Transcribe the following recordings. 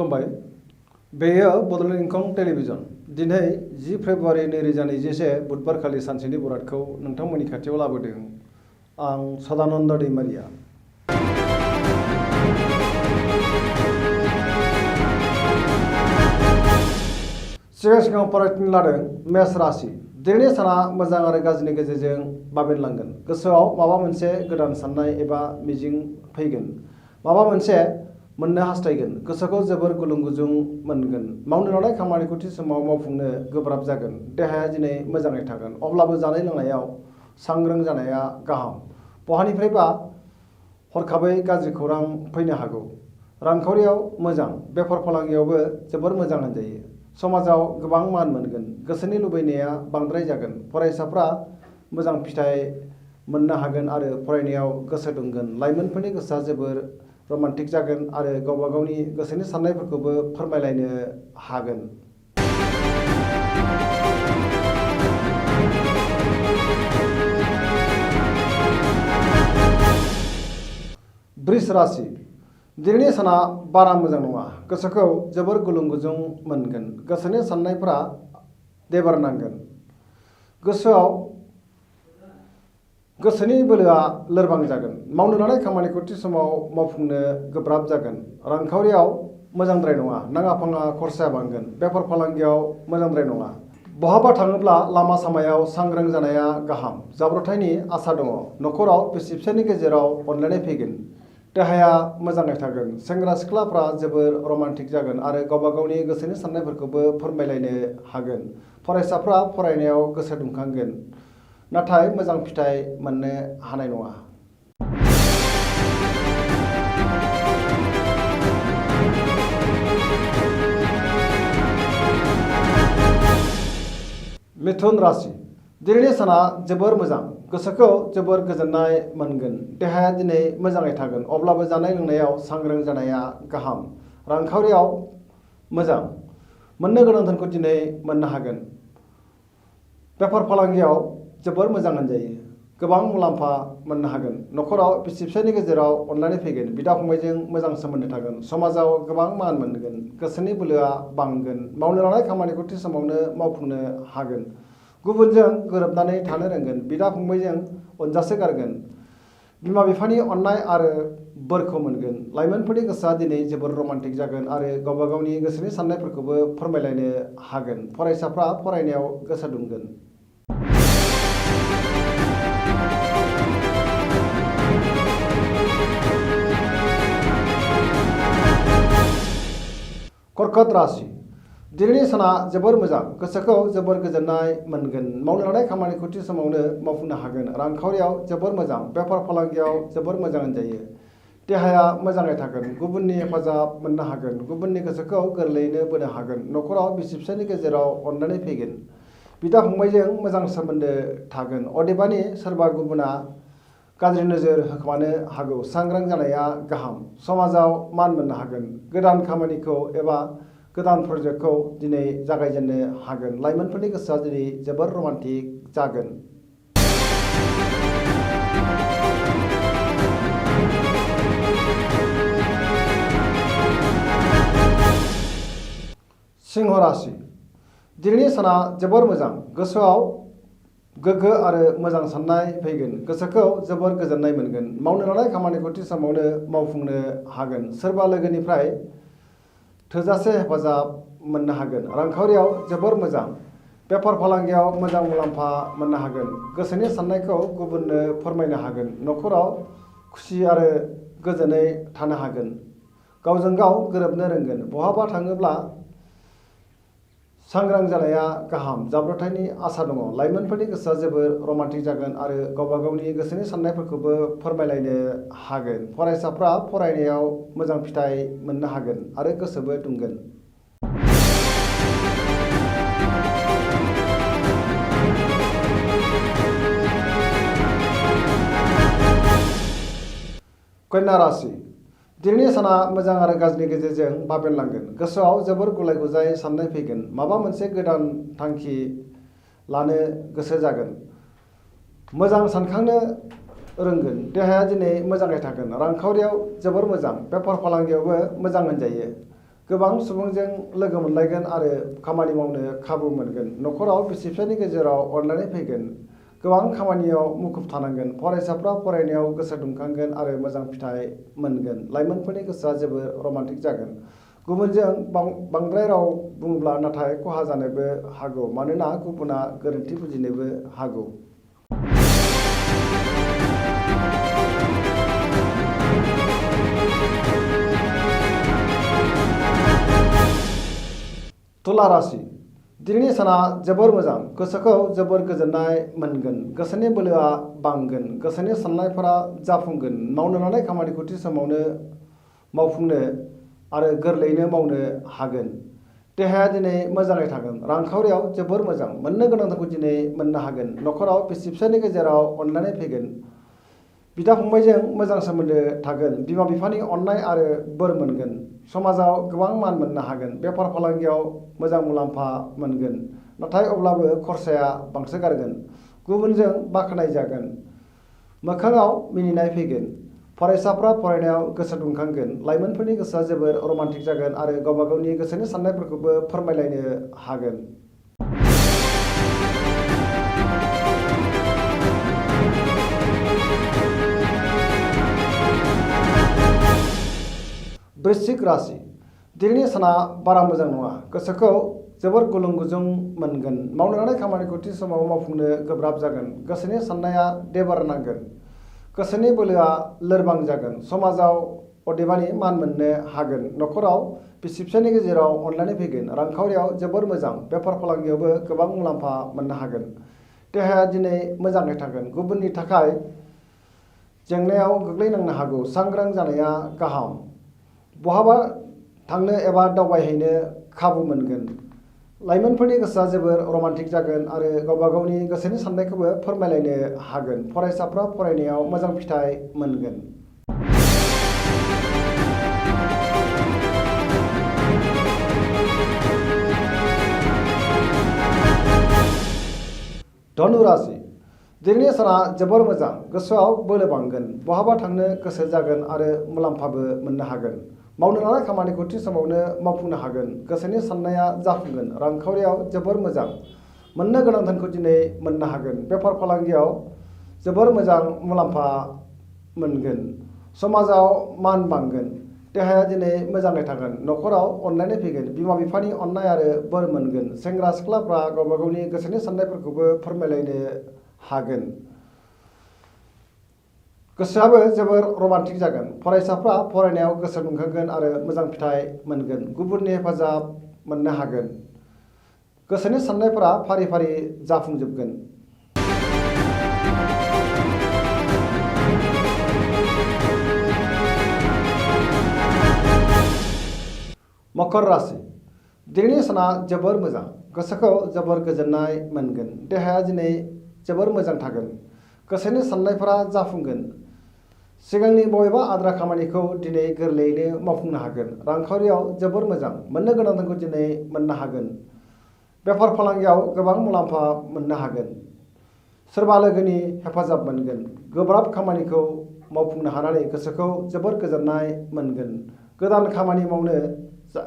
खुलुमबाय बेयो बड'लेण्ड इंखं टेलिभिजन दिनै 10 फेब्रुवारि 2021 बुधबारखालि सानसेनि बरादखौ नोंथांमोननि खाथियाव लाबोदों आं सदानन्द दैमारिया सिगां फरायथिनो लादों मेष राशि दिनैनि साना मोजां आरो गाज्रिनि गेजेरजों बाबेनलांगोन गोसोआव माबा मोनसे गोदान साननाय एबा मिजिं फैगोन माबा मोनसे मोननो हास्थायगोन गोसोखौ जोबोर गुलुं गुजुं मोनगोन मावनो लानाय खामानिखौ थि समाव मावफुंनो गोब्राब जागोन देहाया दिनै मोजाङै थागोन अब्लाबो जानाय लोंनायाव सांग्रां जानाया गाहाम बहानिफ्रायबा हरखाबै गाज्रि खौरां फैनो हागौ रांखावरियाव मोजां बेफार फालांगियावबो जोबोर मोजां होनजायो समाजाव गोबां मान मोनगोन गोसोनि लुबैनाया बांद्राय जागोन फरायसाफ्रा मोजां फिथाइ मोननो हागोन आरो फरायनायाव गोसो दुंगोन लाइमोनफोरनि गोसोआ जोबोर रमान्टिक जागोन आरो गावबा गावनि गोसोनि साननायफोरखौबो फोरमायलायनो हागोन वृष राशि दिनैनि साना बारा मोजां नङा गोसोखौ जोबोर गुलुं गुजुं मोनगोन गोसोनि साननायफोरा देबार नांगोन गोसोनि बोलोआ लोरबां जागोन मावनो लानाय खामानिखौ थि समाव मावफुंनो गोब्राब जागोन रांखावरियाव मोजांद्राय नङा नाङा फाङा खरसाया बांगोन बेफार फालांगियाव मोजांद्राय नङा बहाबा थाङोब्ला लामा सामायाव सांग्रां जानाया गाहाम जाब्रबथायनि आसा दङ न'खराव बिसि फिसायनि गेजेराव अनलायनाय फैगोन देहाया मोजाङै थागोन सेंग्रा सिख्लाफ्रा जोबोर रमान्टिक जागोन आरो गावबा गावनि गोसोनि साननायफोरखौबो फोरमायलायनो हागोन फरायसाफ्रा फरायनायाव गोसो दुंखांगोन नाथाय मोजां फिथाइ मोननो हानाय नङा मिथुन राशि दिनैनि साना जोबोर मोजां गोसोखौ जोबोर गोजोननाय मोनगोन देहाया दिनै मोजाङै थागोन अब्लाबो जानाय लोंनायाव सांग्रां जानाया गाहाम रांखावरियाव मोजां मोननो गोनां धोनखौ दिनै मोननो हागोन बेफार फालांगियाव जोबोर मोजां होनजायो गोबां मुलाम्फा मोननो हागोन न'खराव बिसि फिसायनि गेजेराव अनलायनाय फैगोन बिदा फंबायजों मोजां सोमोन्दो थागोन समाजाव गोबां मान मोनगोन गोसोनि बोलोआ बांगोन मावनो लानाय खामानिखौ थि समावनो मावफुंनो हागोन गुबुनजों गोरोबनानै थानो रोंगोन बिदा फंबायजों अनजासो गारगोन बिमा बिफानि अननाय आरो बोरखौ मोनगोन लाइमोनफोरनि गोसोआ दिनै जोबोर रमान्टिक जागोन आरो गावबा गावनि गोसोनि साननायफोरखौबो फोरमायलायनो हागोन फरायसाफ्रा फरायनायाव गोसो दुंगोन कर्कट राशि दिनैनि साना जोबोर मोजां गोसोखौ जोबोर गोजोननाय मोनगोन मावनो लानाय खामानिखौ थि समावनो मावफुंनो हागोन रांखावरियाव जोबोर मोजां बेफार फालांगियाव जोबोर मोजां होनजायो देहाया मोजाङै थागोन गुबुननि हेफाजाब मोननो हागोन गुबुननि गोसोखौ गोरलैयैनो बोनो हागोन न'खराव बिसि फिसायनि गेजेराव अनलायनाय फैगोन बिदा फंबायजों मोजां सोमोन्दो थागोन अदेबानि सोरबा गुबुना गाज्रि नोजोर होखोमानो हागौ सांग्रां जानाया गाहाम समाजाव मान मोननो हागोन गोदान खामानिखौ एबा गोदान प्रजेक्टखौ दिनै जागायजेननो हागोन लाइमोनफोरनि गोसोआ दिनै जोबोर रमान्टिक जागोन सिंह राशि दिनैनि साना जोबोर मोजां गोसोआव गोग्गो आरो मोजां साननाय फैगोन गोसोखौ जोबोर गोजोननाय मोनगोन मावनो लानाय खामानिखौ थि समावनो मावफुंनो हागोन सोरबा लोगोनिफ्राय थोजासे हेफाजाब मोननो हागोन रांखावरियाव जोबोर मोजां बेफार फालांगियाव मोजां मुलाम्फा मोननो हागोन गोसोनि साननायखौ गुबुननो फोरमायनो हागोन न'खराव खुसि आरो गोजोनै थानो हागोन गावजों गाव गोरोबनो रोंगोन बहाबा थाङोब्ला सांग्रां जानाया गाहाम जाब्रबथायनि आसा दङ लाइमोनफोरनि गोसोआ जोबोर रमान्टिक जागोन आरो गावबा गावनि गोसोनि साननायफोरखौबो फोरमायलायनो हागोन फरायसाफ्रा फरायनायाव मोजां फिथाइ मोननो हागोन आरो गोसोबो दुंगोन कन्या राशि दिनैनि साना मोजां आरो गाज्रिनि गेजेरजों बाबेनलांगोन गोसोआव जोबोर गुलाय गुजाय साननाय फैगोन माबा मोनसे गोदान थांखि लानो गोसो जागोन मोजां सानखांनो रोंगोन देहाया दिनै मोजाङै थागोन रांखावरियाव जोबोर मोजां बेफार फालांगियावबो मोजां होनजायो गोबां सुबुंजों लोगो मोनलायगोन आरो खामानि मावनो खाबु मोनगोन। न'खराव बिसि फिसायनि गेजेराव अनलायनाय फैगोन। गोबां खामानियाव मुखुब थानांगोन। फरायसाफ्रा फरायनायाव गोसो दुंखांगोन आरो मोजां फिथाइ मोनगोन। लाइमोनफोरनि गोसोआ जोबोर रमान्टिक जागोन। गुबुनजों बांद्राय राव बुङोब्ला नाथाय खहा जानोबो हागौ, मानोना गुबुना गोरोन्थि बुजिनोबो हागौ। तुला राशि दिनैनि साना जोबोर मोजां। गोसोखौ जोबोर गोजोननाय मोनगोन। गोसोनि बोलोआ बांगोन। गोसोनि साननायफोरा जाफुंगोन। मावनो लानाय खामानिखौ थि समावनो मावफुंनो आरो गोरलैयैनो मावनो हागोन। देहाया दिनै मोजाङै थागोन। रांखावरियाव जोबोर मोजां। मोननो गोनांखौ दिनै मोननो हागोन। न'खराव बिसि फिसायनि गेजेराव अनलायनाय फैगोन। बिदा फंबायजों मोजां सोमोन्दो थागोन। बिमा बिफानि अननाय आरो बोर मोनगोन। समाजाव गोबां मान मोननो हागोन। बेफार फालांगियाव मोजां मुलाम्फा मोनगोन, नाथाय अब्लाबो खरसाया बांसोगारगोन। गुबुनजों बाख्नाय जागोन। मोखाङाव मिनिनाय फैगोन। फरायसाफ्रा फरायनायाव गोसो दुंखांगोन। लाइमोनफोरनि गोसोआ जोबोर रमान्टिक जागोन आरो गावबा गावनि गोसोनि साननायफोरखौबो फोरमायलायनो हागोन। वृश्चिक राशि दिनैनि साना बारा मोजां नङा। गोसोखौ जोबोर गुलुं गुजुं मोनगोन। मावनो लानाय खामानिखौ थि समाव मावफुंनो गोब्राब जागोन। गोसोनि साननाया देबार नांगोन। गोसोनि बोलोआ लोरबां जागोन। समाजाव अदेबानि मान मोननो हागोन। न'खराव बिसि फिसायनि गेजेराव अनलायनाय फैगोन। रांखावरियाव जोबोर मोजां। बेफार फालांगियावबो गोबां मुलाम्फा मोननो हागोन। देहाया दिनै मोजाङै थागोन। गुबुननि थाखाय जेंनायाव गोग्लैनांनो हागौ। सांग्रां जानाया गाहाम। बहाबा थांनो एबा दावबायहैनो खाबु मोनगोन। लाइमोनफोरनि गोसोआ जोबोर रमान्टिक जागोन आरो गावबा गावनि गोसोनि साननायखौबो फोरमायलायनो हागोन। फरायसाफ्रा फरायनायाव मोजां फिथाइ मोनगोन। धनु राशि दिनैनि साना जोबोर मोजां। गोसोआव बोलो बांगोन। बहाबा थांनो गोसो जागोन आरो मुलाम्फाबो मोननो हागोन। मावनो लानाय खामानिखौ थि समावनो मावफुंनो हागोन। गोसोनि साननाया जाफुंगोन। रांखावरियाव जोबोर मोजां। मोननो गोनां धोनखौ दिनै मोननो हागोन। बेफार फालांगियाव जोबोर मोजां मुलाम्फा मोनगोन। समाजाव मान बांगोन। देहाया दिनै मोजाङै थागोन। न'खराव अनलायनाय फैगोन। बिमा बिफानि अननाय आरो बोर मोनगोन। सेंग्रा सिख्लाफ्रा गावबा गावनि गोसोनि साननायफोरखौबो फोरमायलायनो हागोन। गोसोआबो जोबोर रमान्टिक जागोन। फरायसाफ्रा फरायनायाव गोसो दुंखांगोन आरो मोजां फिथाइ मोनगोन। गुबुननि हेफाजाब मोननो हागोन। गोसोनि साननायफोरा फारि फारि जाफुंजोबगोन। मकर राशि दिनैनि साना जोबोर मोजां। गोसोखौ जोबोर गोजोननाय मोनगोन। देहाया दिनै जोबोर मोजां थागोन। गोसोनि साननायफोरा जाफुंगोन। सिगांनि बबेबा आद्रा खामानिखौ दिनै गोरलैयैनो मावफुंनो हागोन। रांखावरियाव जोबोर मोजां। मोननो गोनां धोनखौ दिनै मोननो हागोन। बेफार फालांगियाव गोबां मुलाम्फा मोननो हागोन। सोरबा लोगोनि हेफाजाब मोनगोन। गोब्राब खामानिखौ मावफुंनो हानानै गोसोखौ जोबोर गोजोननाय मोनगोन। गोदान खामानि मावनो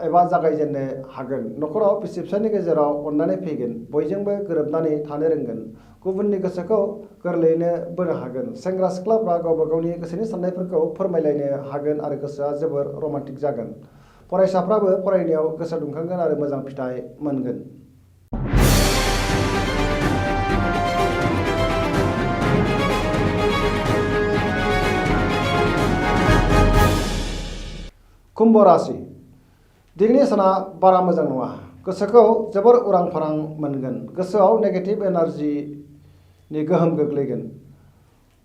एबा जागायजेननो हागोन। न'खराव बिसि फिसायनि गेजेराव अनलायनाय फैगोन। बयजोंबो गोरोबनानै थानो रोंगोन। गुबुननि गोसोखौ गोरलैयैनो बोनो हागोन। सेंग्रा सिख्लाफ्रा गावबा गावनि गोसोनि साननायफोरखौ फोरमायलायनो हागोन आरो गोसोआ जोबोर रमान्टिक जागोन। फरायसाफ्राबो फरायनायाव गोसो दुंखांगोन आरो मोजां फिथाइ मोनगोन। कुम्भ राशि दिनैनि साना बारा मोजां नङा। गोसोखौ जोबोर उरां फारां मोनगोन। गोसोआव नेगेटिभ एनार्जिनि गोहोम गोग्लैगोन।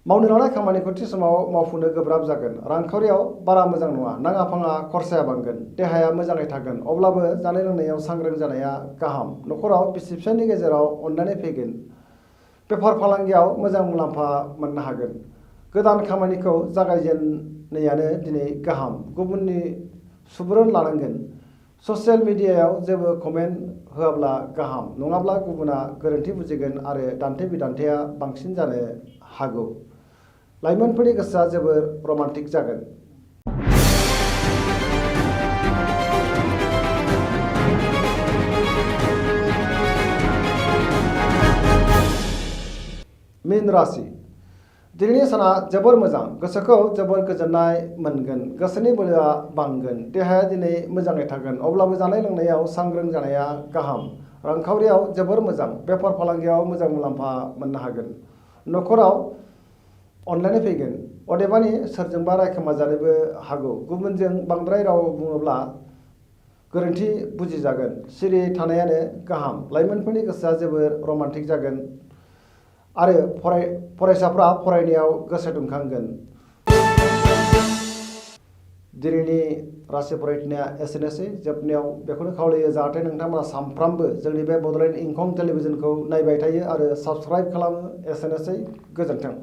मावनो लानाय खामानिखौ थि समाव मावफुंनो गोब्राब जागोन। रांखावरियाव बारा मोजां नङा। नाङा फाङा खरसाया बांगोन। देहाया मोजाङै थागोन। अब्लाबो जानाय लोंनायाव सांग्रां जानाया गाहाम। न'खराव बिसि फिसायनि गेजेराव अनलायनाय फैगोन। बेफार फालांगियाव मोजां मुलाम्फा मोननो हागोन। गोदान खामानिखौ जागायजेननायानो दिनै गाहाम। गुबुननि सुबुरुन लानांगोन। ससियेल मिडियायाव जेबो कमेन्ट होआब्ला गाहाम, नङाब्ला गुबुना गोरोन्थि बुजिगोन आरो दान्थे बिदान्थेया बांसिन जानो हागौ। लाइमोनफोरनि गोसोआ जोबोर रमान्टिक जागोन। मीन राशि दिनैनि साना जोबोर मोजां गोसोखौ जोबोर गोजोननाय मोनगोन गोसोनि बोलोआ बांगोन देहाया दिनै मोजाङै थागोन अब्लाबो जानाय लोंनायाव सांग्रां जानाया गाहाम रांखावरियाव जोबोर मोजां बेफार फालांगियाव मोजां मुलाम्फा मोननो हागोन न'खराव अनलायनाय फैगोन अदेबानि सोरजोंबा रायखोमा जानोबो हागौ गुबुनजों बांद्राय राव बुङोब्ला गोरोन्थि बुजिजागोन सिरि थानायानो गाहाम लाइमोनफोरनि गोसोआ जोबोर रमान्टिक जागोन आरो फरायसाफ्रा फरायनायाव गोसो दुंखांगोन दिनैनि राशि फरायनाया एसेनोसै जोबनायाव बेखौनो खावलायो जाहाथे नोंथांमोना सानफ्रामबो जोंनि बे बड'लेण्ड इंखं टेलिभिजनखौ नायबाय थायो आरो साबस्क्राइब खालामो एसेनोसै गोजोन्थों।